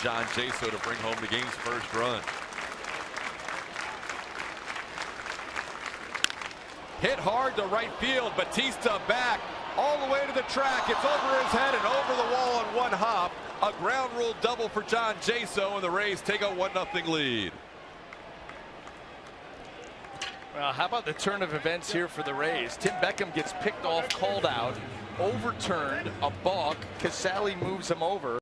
John Jaso to bring home the game's first run. Hit hard to right field. Batista back all the way to the track. It's over his head and over the wall on one hop. A ground rule double for John Jaso, and the Rays take a 1-0 lead. Well, how about the turn of events here for the Rays? Tim Beckham gets picked off, called out, overturned, a balk. Casale moves him over.